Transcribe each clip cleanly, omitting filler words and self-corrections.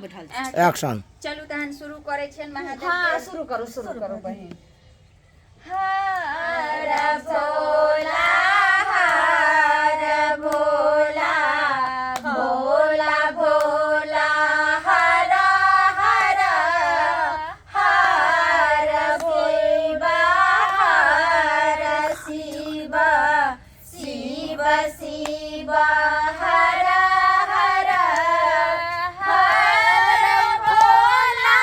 Action चलू तहन शुरू करे छन महादेव। हाँ शुरू करो बहन। हर भोला हर भोला भोला भोला हर हर हर शिव शिव शिव हर हर हर भोला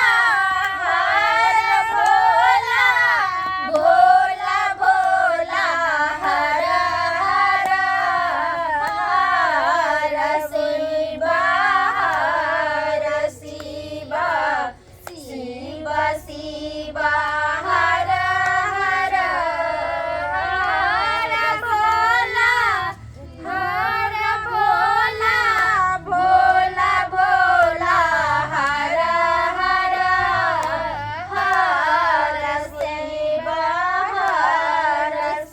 भोला भोला हर हर हर शिव शिव शिव शिव हर हर हर भोला भोला भोला हर हर हर शिव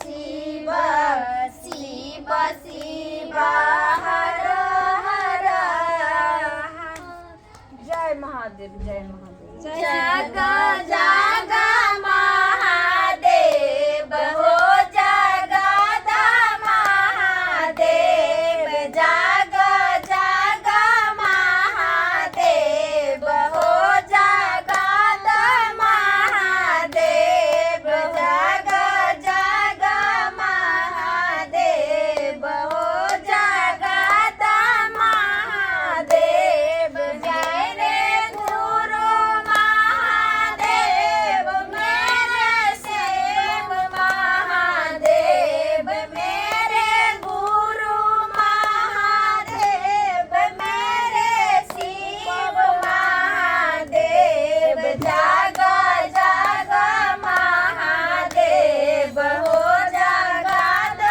शिव शिव शिव हर हर। जय महादेव जय महादेव। जग जग महादेव हो जगद महादेव जग जग महादेव हो जगद महादेव जग जग महादेव हो जगद महादेव। जय रे गुरु महादेव मेरे शिव महादेव मेरे गुरु महादेव मेरे शिव महादेव जग जग महादेव हो जगद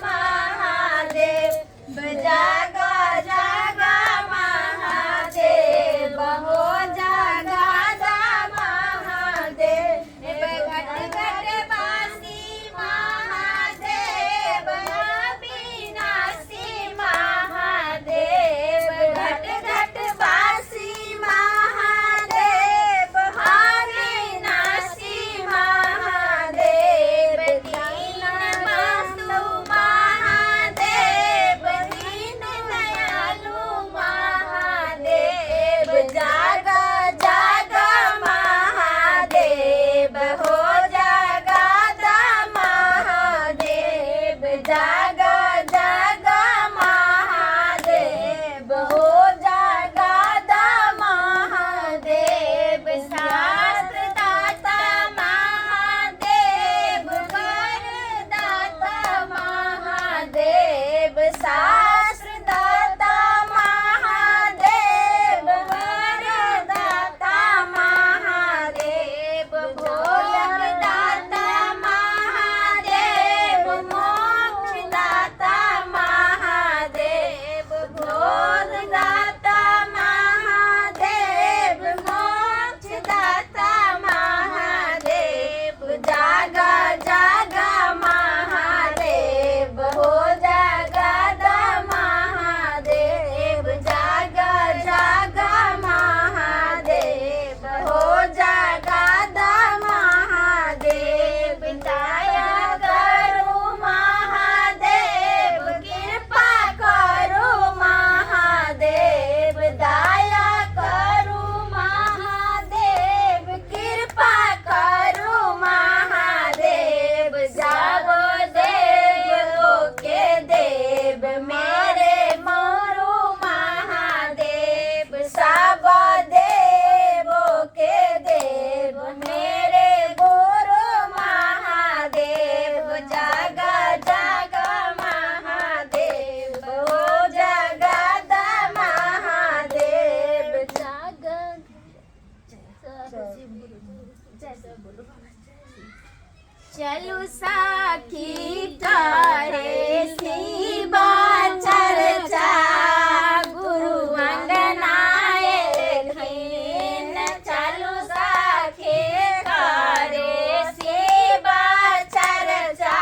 महादेव जग जग महादेव हो जगद महादेव। घट घट बासी महादेव अविनाशी महादेव घट घट बासी महादेव अविनाशी महादेव। दीन बंधु महादेव दीन दयालु महादेव जग जग महादेव हो जगद महादेव जग जग महादेव हो जगद महादेव। शास्त्र दाता महादेव वरदाता महादेव शास्त्र दाता महादेव वरदाता महादेव भोगदाता महादेव मोक्षदाता महादेव भोगदाता महादेव मोक्षदाता महादेव जग जग महादेव हो जगद महादेव जग जग महादेव हो जगद महादेव। दया करो महादेव कृपा करो महादेव दया करो महादेव कृपा करो महादेव। जब देव के देव मेरे मोरू महादेव सब देवों के देव मेरे गुरु महादेव जग जग महादेव हो जगद महादेव जग चलू साखी करे शिवा चर्चा गुरु अंगनाए खीन चलू साखी करे शिवा चर्चा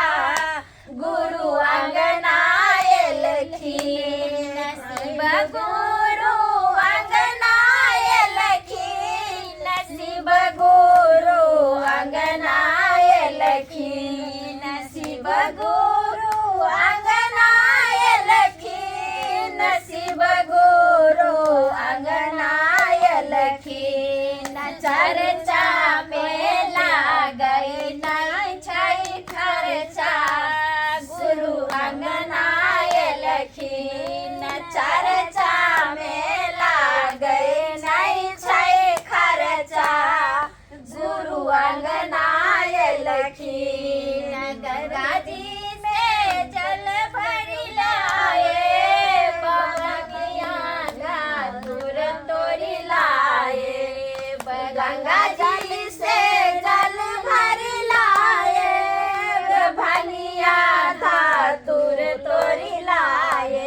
गुरु अंगनाए लखीन शिव गुरु अंगनाए चर्चा में लागई नहीं छै खर्चा गुरु अंगनाए लखीन चर्चा में लागई नहीं छै खर्चा गुरु अंगनाए लखीन गंगा जी में जल भरी लाए बगिया दूर तोरी लाए गंगा जी से जल भर लाए भनिया धातुर तोरी लाए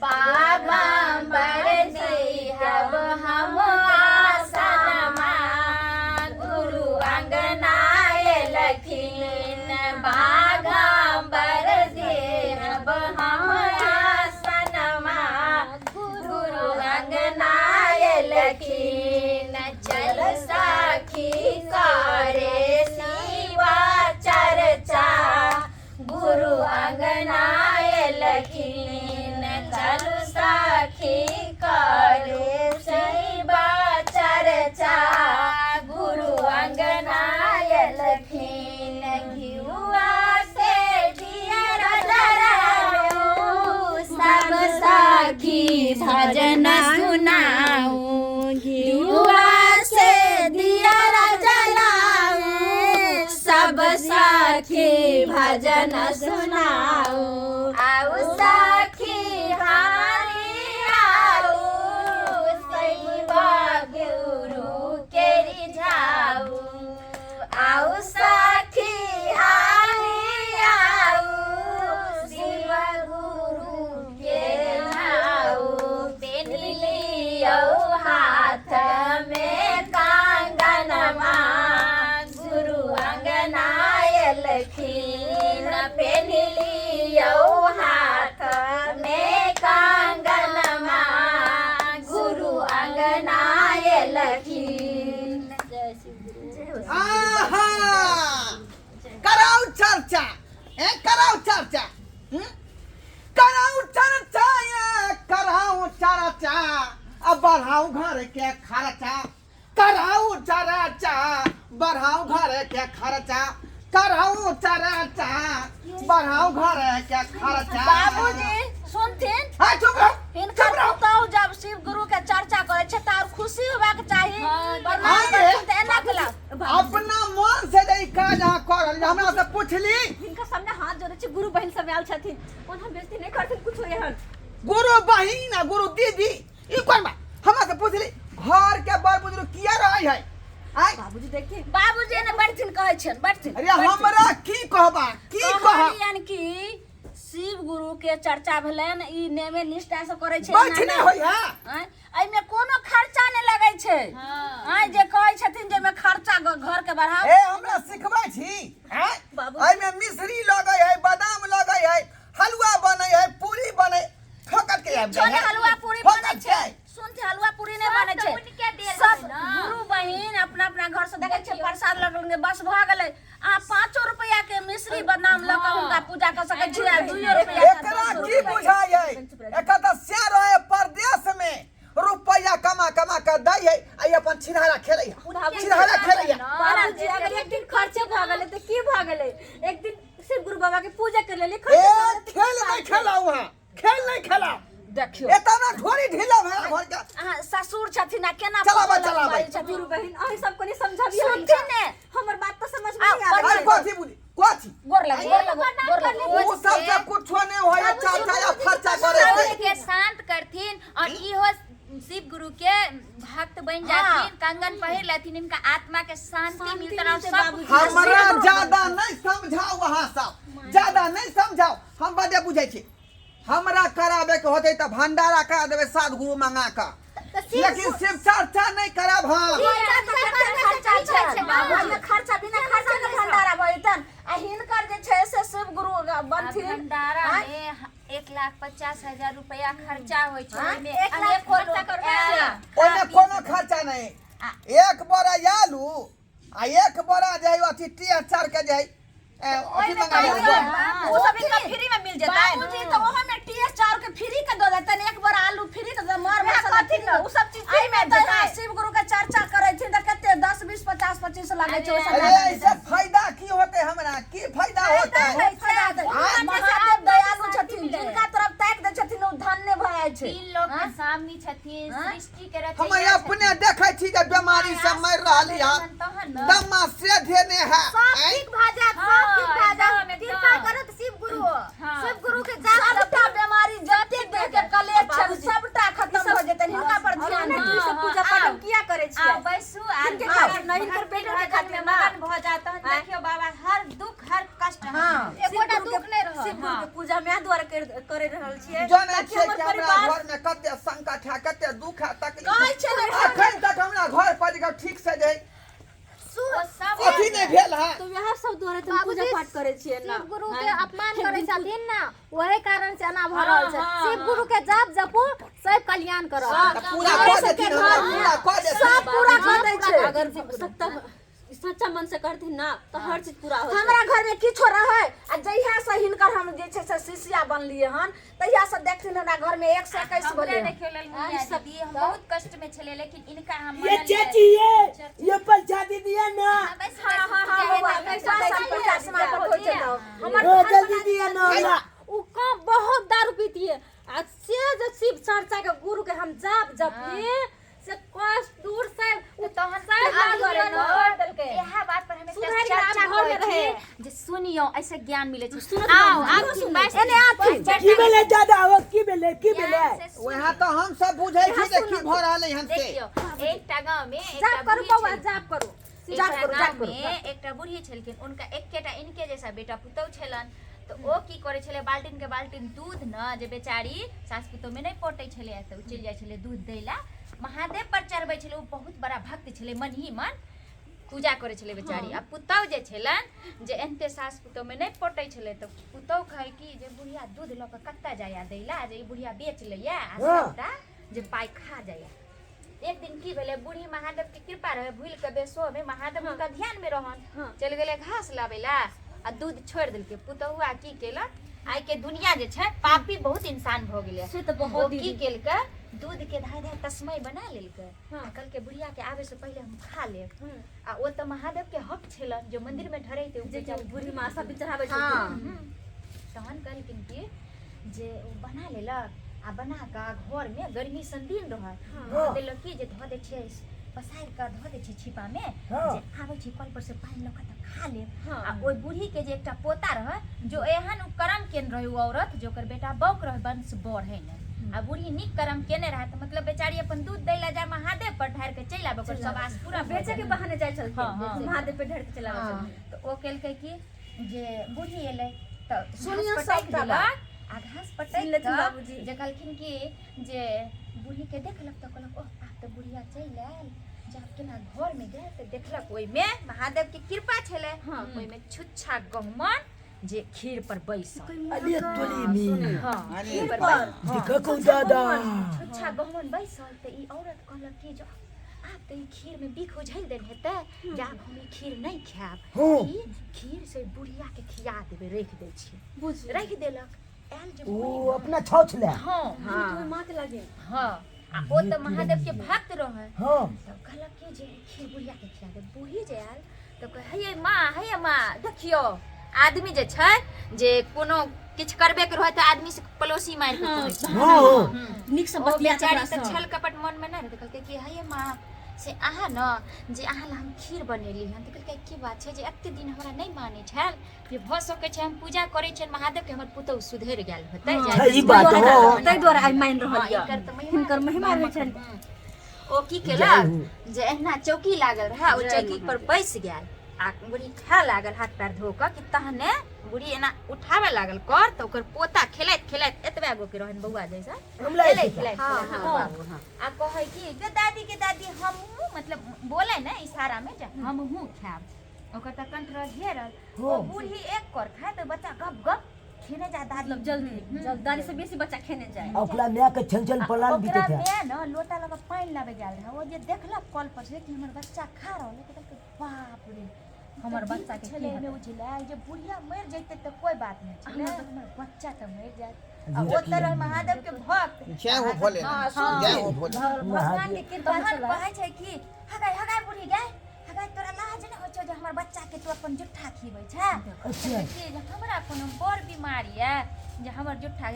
बागंबर दिहब हम आसनमा गुरु अंगनाए लखीन बागंबर दिहब हम आसनमा गुरु अंगनाए लखीन चल साखी करे शिवा चर्चा गुरु अंगनाए लखीन चल साखी करे शिवा चर्चा गुरु अंगनाए लखीन घिउआ से दिया जराऊं सब साखी भजन सुनाऊं घिउआ से दिया जलाऊं सब साखी भजन सुनाऊं आऊ साखी हारी आऊ सैवा गुरु के रिझाऊ आऊ साखी हारी आऊ शिव गुरु के नाऊ पेनिलियो हाथ में कांगनमा गुरु अंगनाए लखीन पेनिलियो हाथ में कांगनमा गुरु अंगनाए लखीन जय श्री गुरु आहा कराओ चर्चा कराओ चर्चा कराओ चर्चा कराओ चर्चा अब बढ़ाओ घर के खर्चा कराओ चर्चा बढ़ाओ घर के खर्चा कराओ चर्चा बढ़ाओ घर के खर्चा बाबूजी सुनथिन हाँ चुप रहो हिनकर बताओ जब शिव गुरु के चर्चा करे छै त और खुशी होबाक चाही हाँ ये। एना केला अपना मन से जे काज अहाँ करल हमरा से पूछली हिनका सामने हाथ जोड़े छै गुरु बहन सब आयल छथिन कोन हम बेइज्जती नहीं करथिन कुछ एहन गुरु बहिन आ गुरु दीदी ई कोन बा हमरा से पूछली घर के बड़ बुजुर्ग किया रहै है आय बाबूजी देखिए बाबूजी ने बढ़थिन कहै छन बढ़थिन अरे हमरा की कहबा की कहब यानी कि शिव गुरु के चर्चा भेलन ई नेमे निष्ठा से करे छै बैठने होय है एहि में कोनो खर्चा नहीं लगे छै हां जे कहै छथिन जे में खर्चा घर के बढ़ाओ ए हमरा सिखबै छी हैं बाबू। एहि में मिश्री लगै है बादाम लगै है हलवा बनै है पूरी बनै ठोकर के आबि छोने जाय है हलवा पूरी बनै छै सुनते हलवा पूरी नहीं बनै छै सब गुरु बहिन अपना अपना घर से देखे छै प्रसाद लगल बस भ गेलै आ 5 रुपया के मिश्री बादाम ल के उनका पूजा कर सकै छी आ 2 रुपया एकरा की बुझाय है एका त शेर है परदेश में रुपया कमा कमा के दै है आ अपन छिनहारा खेलै है छिनहारा खेलै है बाबूजी अगर एक दिन खर्चे भ गेलै त की भ गेलै एक दिन शिव गुरु बाबा के पूजा कर लेली ए खेल नहीं खेलाऊ वहां खेल नहीं खेलाऊ देखियो एतना ढोरी ढीला भरा घर के अहाँ ससुर छथिन आ केना चलाबै गुरु बहिन अहि सब को नहीं समझाबियो सुनथिन ने हमर बात तो समझ में नहीं अरे आबै कथी बुझी कथी गोर लग वो सब से कुछो नहीं होय चाचा या खर्चा करे के शांत करथिन और इहो शिव गुरु के भक्त बन जाथिन कंगन पहिर लेथिन इनका आत्मा के शांति मिलतन और सब हमरा ज्यादा नहीं समझाओ वहां सब ज्यादा नहीं समझाओ हम बड़े बुझै छी हमरा कराबे के होते त भंडारा करा देबे सात गुरु मंगा का लेकिन शिव चर्चा नहीं करब हम खर्चा बिना खर्चा के भंडारा भइतन आ हिनकर जे छै से शिव गुरु बनथिन भंडारा में 1,50,000 रुपया खर्चा होय छै ओय में एक लाख अनेक खर्चा करबै ओय में कोनो खर्चा नहीं एक बोरा आलू आ एक बोरा जे अथी टी चार के जे अथी मंगा वो सब इनका फ्री में मिल जेतै बाबूजी तो ओहो में टीएस 4 के फ्री के दो देतन एक बार आलू फ्री के मार मसाला ठीक न उ सब चीज फ्री में देतै शिव गुरु के चर्चा करै छी त कते 10 जाने छो अरे इससे फायदा की होते हमरा की फायदा होता है महादेव दयालु छथिन जिनका तरफ ताक दे छथिन ओ धन्य भय छै। तीन लोग के सामने छथिन सृष्टि के हम अपने देखै छी जे बीमारी से मर रहली हम दमा से देने है सब ठीक भ जात सब ठीक भ जात कृपा करत शिव गुरु के सबटा बीमारी जते देह के कलेश छै सबटा खत्म भ जेतै हिनका पर ध्यान दियौ। सब पूजा पाठ किया करे छी आ बैसू आ नहीं कर पेट के घर में मगन भ जाता है। देखियो बाबा हर दुख हर कष्ट एकोटा दुख नहीं रह शिव गुरु के पूजा में द्वारा करे रहल छियै। जाने छियै कि हमरा घर में कते संकट है कते दुख है तकलीफ अखन तक हमरा घर पर ठीक से जाय अथी नहीं भेल है। तो यह सब द्वारा तुम पूजा पाठ करे छियै ना शिव गुरु के अपमान करे छथिन ना वही कारण से एना भ रहल छै। शिव गुरु के जाप जपू सब कल्याण करत पूरा कर देथिन हमरा पूरा कर देथिन सब पूरा कर दै छै। अगर सत्ता सच्चा मन से करथिन ना तो हर चीज पूरा हो। हमरा घर में किछो रहे आ जहिया से हिनकर हम जे छै से शिष्या बनलिए हन तहिया से देखथिन हमरा घर में 121 बोले देखियो ललमुनिया दीदी हम बहुत कष्ट में छले लेकिन इनका हम ये चाची ये प्रसादी दिया ना हमर जल्दी दिया ना उ कम बहुत दारू पीती है आ से जो शिव चर्चा के गुरु के हम जाप जपी से कष्ट दूर से तहन से यह बात पर हमें चर्चा करे रहे जे सुनियो ऐसे ज्ञान मिले छै। आओ आप एने आथी की बेले दादा हो की बेले वहां तो हम सब बुझै छी जे की भ रहलै हन से। देखियो एकटा गांव में जाप करू बौआ जाप करू जाप में एकटा बूढ़ी छलखिन उनका एकेटा इनके जैसा बेटा पुतौ छलन। तो ओ की करे छले बाल्टीन के बाल्टीन दूध न जे बेचारी सास पुतौ में नहीं पटै छले तो चल जाय छले दूध दैला महादेव पर चढ़बै छले। ओ बहुत बड़ा भक्त छले मन ही मन पूजा करे छले बेचारी। आ पुतौ जे छलन जे एनते सास पुतौ में नहीं पटै छले तो पुतौ कहे कि जे बुढ़िया दूध ल के कत्ता जाया दैला जे ई बुढ़िया बेच लैया आ सबटा जे पाई खा जाया। एक दिन की भेले बूढ़ी महादेव के कृपा रहे भूल के बेसो में महादेव उनका ध्यान में रहन चल गेले घास लावेला आ दूध छोड़ देलके। पुतहुआ की केलक आइ के दुनिया जे छै पापी बहुत इंसान भ गेले से तो बहुत की केलके दूध के धाय धाय तस्मै बना लेलके आ कल के बुढ़िया के आवे से पहले हम खा लेब। आ ओ त महादेव के हक छलन जो मंदिर में ठहरैते उ जे बुढ़ी मां सब चढ़ाबै छै तहन कहलखिन कि जे बना लेलक आ बना का घर में गर्मी सन दिन रह देलक कि जे ध दे छै पसार के ध दे छै छिपा में जे आबै छै कल पर से पानी ल के खा ले। आ ओइ बूढ़ी के जे एकटा पोता रह जो एहन कर्म केन रहे उ औरत जो कर बेटा बौक रह वंश बढ़े ने आ बूढ़ी निक कर्म केने रहे त मतलब बेचारी अपन दूध दैला जा महादेव पर ढार के चल आबे ओकर सब आस पूरा बेचे के बहाने जाय छलखिन महादेव पे ढार के चला आबै तो ओ केलकै कि जे बूढ़ी एलै त सुनियो सब सबटा आ घास पटैल लेथिन बाबूजी जे कहलखिन कि जे बूढ़ी के देखलक त कहलक ओह आप त बुढ़िया चल आयल जब केना घर में गए त देखलक ओइ में महादेव के कृपा छले ओइ में छुच्छा गहुमन जे खीर पर बैसल अरे तोली मी हां अरे देखो को दादा छुच्छा गहुमन बैसल त ई औरत कहलक कि जो आप त ई खीर में बिख उझल देन हेते जा हम ई खीर नहीं खाब ई खीर से बुढ़िया के खिया देबे रख दे छी बुझ रख देलक एल जे ओ अपना छौछ ले हां तो मां के लागे हां आ ओ त महादेव के भक्त रहे हां तब कहलक कि जे खीर बुढ़िया के खिया दे बूढ़ी जे आयल त कहे हे मां देखियो आदमी जे छै जे कोनो किछ करबे के रहै त आदमी से पड़ोसी मार के कहै छै हां निक से बतिया बतिया चारी त छल कपट मन में नहीं कहलकै कि हे मां से अहाँ न जे अहाँ ला हम खीर बनेली हन त कहलकै की बात छै जे एते दिन हमरा नहीं माने छल जे भ सकै छै हम पूजा करै छियन महादेव के हमर पुतौ सुधर गेल होतै ई बात हो तै द्वारा आई मान रहल या हिनकर महिमा होइ छन ओ की केलक जे एहना चौकी लागल रहा ओ चौकी पर बैस गेल आ बुढ़ी खा लागल हाथ पैर धो के कि तहने बुढ़ी एना उठावे लागल कर त ओकर पोता खेलैत खेलैत एतबे गो के रहन बौआ जैसा खेलैत आ कहै कि के दादी हम मतलब बोले ना इशारा में जे हम हूं खाब ओकर त कंठ रह घेरल ओ बूढ़ी एक कर खाए त बच्चा गप गप खेने जा दादी जल्दी दादी से बेसी बच्चा खेने जाए ओकरा मैं के छन पलान बीते ओकरा थे में न लोटा लगा पानी लावे गेल रहा ओ जे देखलक कल पर से कि हमर बच्चा खा रहल है त बाप रे हमर बच्चा के छले में उछला जे बुढ़िया मर जइते त कोई बात नहीं छले हमर बच्चा त मर जात आ ओ तरह महादेव के भक्त जय हो भोले जय हो भोले भगवान के कृपा से कहै छै कि हगाय बुढ़ी गए गई तोरा लाज नहीं हो जो हमर बच्चा के तू अपन जुठा खिबै छै अच्छा कि जे हमरा कोनो बड़ बीमारी है जे हमर जुठा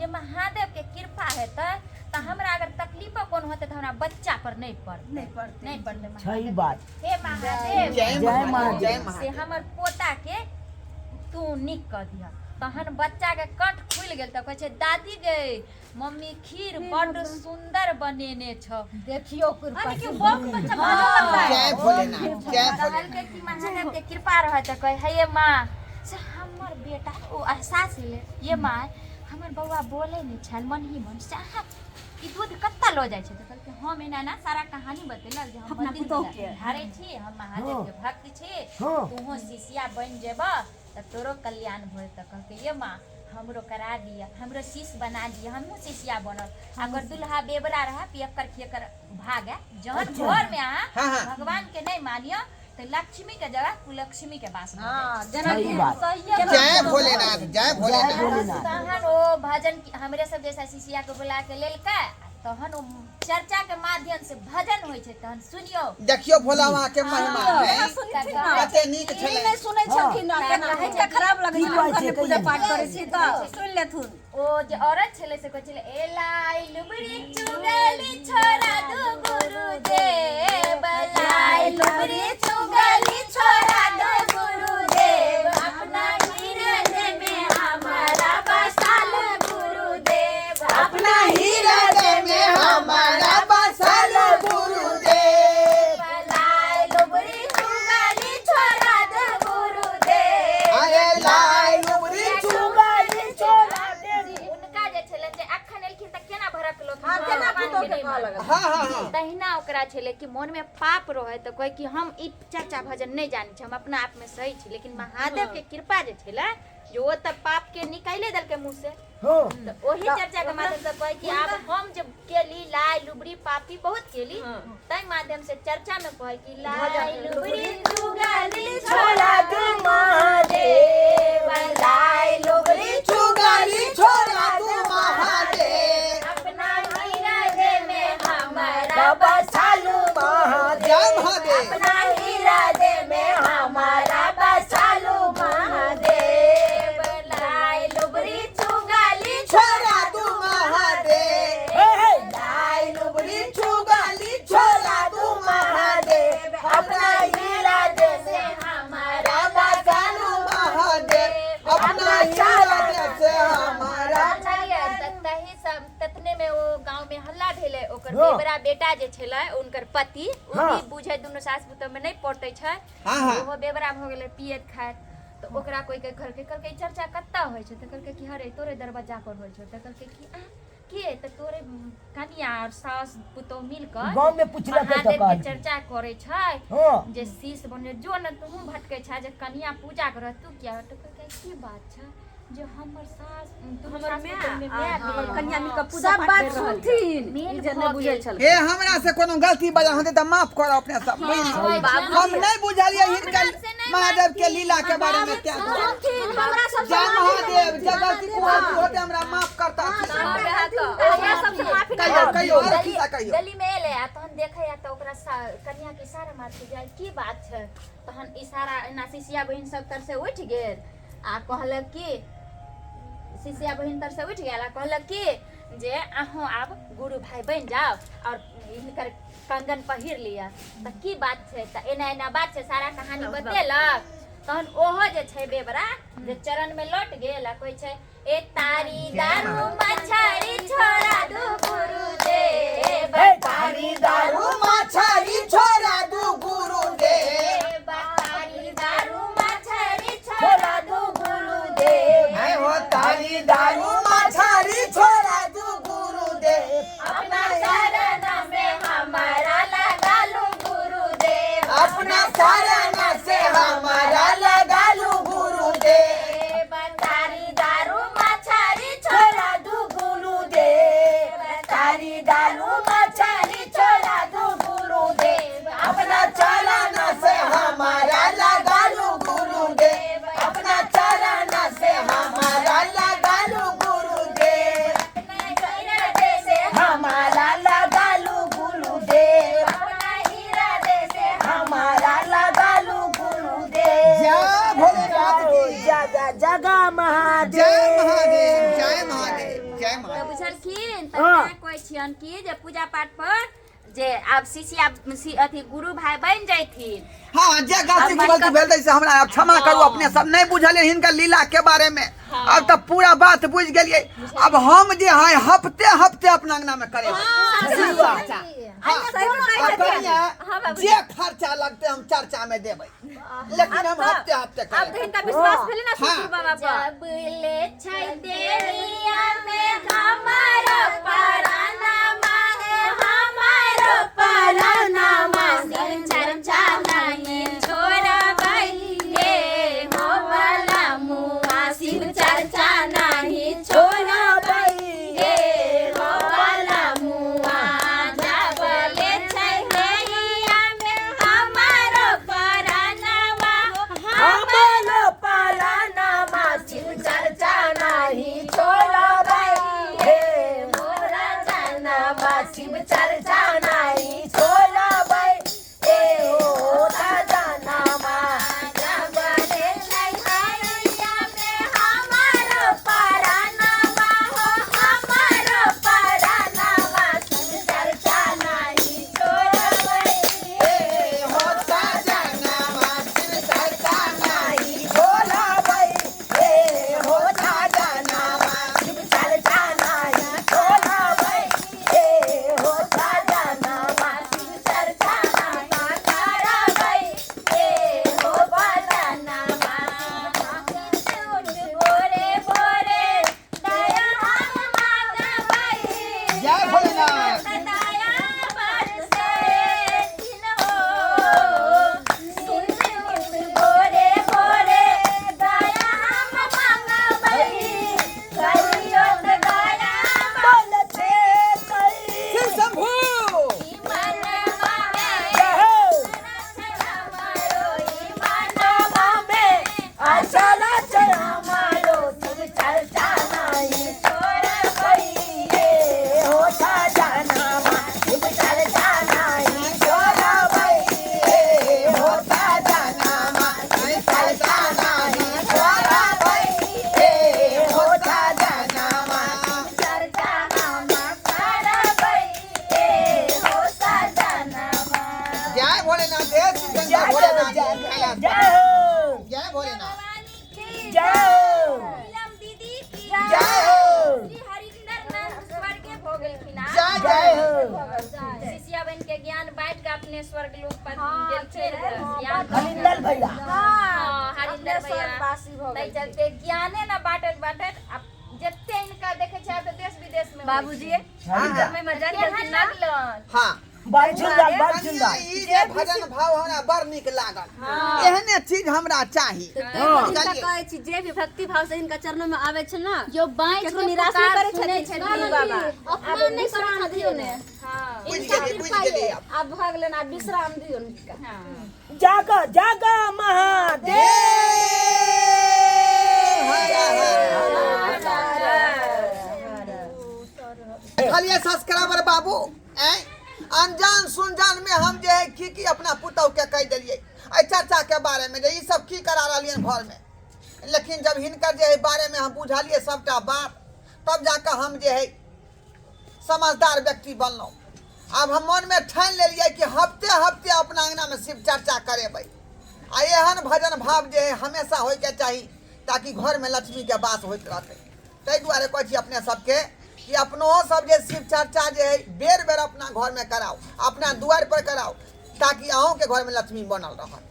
जे महादेव के कृपा हेतै त हमरा अगर तकलीफ कोन होतै त हमरा बच्चा पर नहीं पड़तै सही बात हे महादेव जय महादेव जय से महादेव हमर पोता के तू निक क दिया तहन बच्चा के कट खुल गेल त कहै छै दादी गे मम्मी खीर बड़ सुंदर बनेने छ देखियो अरे कि बक बच्चा भाजल लगता जय है भोलेनाथ जय कहल भोलेनाथ के कि महादेव के कृपा रहे त कहे हे माँ से हमर बेटा ओ एहसास ले ये माँ हमर बौआ बोले नहीं छल मन ही मन से अहाँ ई दूध कत्ता लो जाय छै त कहलकै हम एना ना सारा कहानी बतेलक जे हम अपना मंदिर पुतौह में के। धारे छी हम महादेव के भक्त छी हाँ। तूहो शिष्या बन जेबा त तोरो कल्याण होय त कहलकै ये माँ हमरो करा दिया हमरो शिष्य बना दिया हमहू शिष्या बनल अगर दुल्हा बेबरा रहा पियक्कर खियकर भागे जहन घर में हाँ, आ हाँ। भगवान के नहीं मानियो तो लक्ष्मी के जगह कुलक्ष्मी के वास में हां जाय जना सही बात जय भोलेनाथ जय भोलेनाथ भोलेनाथ। तहन ओ भजन हमरे सब जैसा शिष्या के बुला के लेलकै तहन ओ चर्चा के माध्यम से भजन होय छै तहन सुनियो देखियो भोला बाबा के महिमा केना हैं? सुनै छी ना कते नीक ई छलै नहीं सुनै छथिन ना केना हिनका खराब लगै की छै कहै हम छै, घरमे पूजा कहियौ। पाठ करै छी त सुन लेथुन ओ जे औरत छले से कहै छले एलाई लुबड़ी चुगली छोरा दू गुरुदेव लाई लुबड़ी चुगली छोरा दू गुरुदेव अपना हृदय में हमारा बसाल गुरुदेव अपना हृदय में हमारा बसल गुरुदेव लाई लुबड़ी चुगली छोरा दू गुरुदेव अरे लाई लुबरी चुगली छोरा उनका जे छले जे अखन एलखिन त केना भरक लोग हां केना भगवान पुतौह के के नहीं कह मानत। लगल हाँ हाँ हाँ तहिना ओकरा छले कि मन में पाप रहे तो कहे कि हम ई चर्चा भजन नहीं जानी छी हम अपना आप में सही छी लेकिन महादेव के कृपा जे छले जो वो तब पाप के निकाले दल के मुंह से हाँ तो वही चर्चा के माध्यम से कहे कि अब हम जब केली लाई लुबड़ी पापी बहुत केली तई माध्यम से चर्चा में कहे कि लाई लुबड़ी चुगली छोड़ा दू महादेव लाई लुबड़ी चुगली छोरा तू महादेव अपना हृदय में हमारा बसालू महादेव जय महादेव अपना हृदय में हमारा बसालू महादेव लाई लुबड़ी चुगली छोरा तू महादेव लाई लुबरी चुगली छोरा तू महादेव अपना हृदय से हमारा बसालू महादेव अपना हृदय से हमारा तही सब ततने में वो गांव में हल्ला भेले ओकर हाँ। बेबरा बेटा जे छले उनकर पति ओ हाँ। भी बुझे दुनु सास पुतोह में नहीं पटे छै हाँ, हाँ। ओहो बेबरा भ गेले पियत खाय तो ओकरा कोई के घर के कहलकै चर्चा कत्ता होय छै त कहलकै कि हरे तोरे दरवाजा पर होय छै त कहलकै कि के त तोरे कनिया और सास पुतोह मिलकर गाँव में पुछलकै त महादेव के कहलकै। चर्चा करे छै हाँ जे शीश बने जो न तू भटके छा जे कन्या पूजा कर तू क्या तो कहै की बात छै जे हमर सास हमर माय कन्या मिलकर पूजा सब बात सुनथिन मेल ई जे भऽ नहीं बुझै गेल। छल हे हमरा से कोनो गलती बजा होते त माफ करो अपने सब हम नहीं बुझलिए हिनका महादेव के लीला के बारे में क्या सुनथिन हमरा सब जय महादेव जब गलती कोई होते हमरा माफ करता हमरा सब से माफी कहियो और किस्सा कहियो गली में एले आ तहन देखे या त ओकरा कन्या के इशारा मार के जाय की बात छै तहन इशारा एना शिष्या बहिन सब तर से उठ गेल आ कहलक कि शिष्या बहिन तर से उठ गेल आ कहलक कि जे अहों आब गुरु भाई बन जाओ और हिनकर कंगन पहिर लिया त की बात छै त एना एना बात छै सारा कहानी बतेलक तहन ओहो जे छै बेबरा जे चरण में लौट गेल आ कहै छै ए तारी दारू मछरी छोड़ा दू गुरुदेव तारी दारू मछरी छोरा दू गुरुदेव तारी दारू मछरी छोड़ा दो गुरुदेव है हो तारी दारू मछरी छोरा दू गुरुदेव अपना शरण में हमारा लगा लो गुरुदेव अपना शरण से हमारा लगा लू गुरुदेव तारी दारू मछरी छोड़ा दो गुरुदेव तारी दारू मछरी छोरा दू गुरुदेव अपना चरण से हमारा लगा लू गुरुदेव अपना चरण से हमारा लगा लू गुरुदेव हमारा लगा लू गुरुदेव अपना हृदय से हमारा बोलखिन त हाँ। मैं कोइ छियन कि जे पूजा पाठ पर जे आब शिष्या अथी गुरु भाई बन जैथिन। हाँ जे गलती की गलती भेल से हमरा अब क्षमा करू, अपने सब नहीं बुझलिए हिनका लीला के बारे में। अब तो पूरा बात बुझ गेलिए। अब हम जे है हफ्ते हफ्ते अपना अंगना में करे जे खर्चा लगते हम चर्चा में देबै, लेकिन हम हफ्ते हफ्ते अब तो करें। इनका विश्वास भेले ना हाँ। ससुर बाबा पर। जब ले छै देहिया में हमारो पराना मांगे हमारो पराना मांगे चर्चा नहीं छोड़बै ये हो वाला मुआ शिव चर्चा नहीं छोड़बै ये हो वाला मुआ। जब ले छै देहिया में हमारो पराना हमारो परानामा शिव चर्चा नहीं छोड़बै हे मोरा जनमा शिव चर्चा नहीं छोड़बै हे होता जनमा जब ले छै देहिया में हमारो पराना हो हमारो पराना शिव चर्चा नहीं छोड़बै ए होता जनमा शिव चर्चा नहीं छोड़बै हे होता जनमा शिव चर्चा नहीं छोड़बै हे होता जनमा शिव चर्चा नहीं करबै ये हो पराना भोरे भोरे दया हम मांगबै जय भोलेनाथ। दया बरसे दिन हो सुन भोरे भोरे दया हम मांगबै कहियो त दया बोलते शिव शंभू मनवा में जय हो हमारो ई मनवा अचल हमारो शिव चर्चा नहीं छोड़बै हे होता जनमा शिव चर्चा नहीं छोड़बै हे होता जनमा शिव चर्चा नहीं छोड़बै हे होता जनमा चर्चा हम करबै ए हो सजनवा। जय भोलेनाथ। जय श्री गंगा भोलेनाथ। जय हो जय भोलेनाथ। जय हो नीलम दीदी की जय हो श्री हरिंदर नंद स्वर्गे भो गेलखिन आ। जय जय हो शिष्या बन के ज्ञान बांट के अपने स्वर्ग लोक पर गेलखिन ज्ञान हरिंदर भैया हाँ, हरिंदर भैया तै चलते ज्ञाने न बाटत बाटत अब जत्ते इनका देखे छै तो देश विदेश में बाबूजी हाँ। में मजा केहन लागलन। हाँ बड़ सुंदर बड़ सुंदर ई जे भजन भाव हमरा बड़ नीक लागल। एहने चीज हमरा चाही। इनका बुझलियै? कहै छी जे भी भक्ति भाव से इनका चरणों में आवे छै ना जो बाँच केकरो के निराश पुकार नहीं करे सुनै छथिन छथिन बाबा अपमान नहीं करना दियो ने। बुझ गेलियै अब। अब भाग लेना अब विश्राम दियो इनका। जागा जागा महादेव खालिए सब्सक्राइबर बाबू अनजान सुनजान में हम जे है की अपना पुतौ के कह दिलिए एहि चर्चा के बारे में जे ई सब की करा रहलिए घर में। लेकिन जब हिनकर जे है बारे में हम बुझलिए सबटा बात तब जाकर हम जे है समझदार व्यक्ति बनलहुँ। अब हम मन में ठानि लेलिए कि हफ्ते हफ्ते अपना अंगना में शिव चर्चा करेबै आ एहन भजन भाव जे है हमेशा होइके चाही ताकि घर में लक्ष्मी के वास होइत रहतै। ताहि दुआरे कहै छी अपने सबके कि अपनो सब जे शिव चर्चा जे है बेर बेर अपना घर में कराओ, अपना द्वार पर कराओ ताकि अहूँ के घर में लक्ष्मी बनल रहत।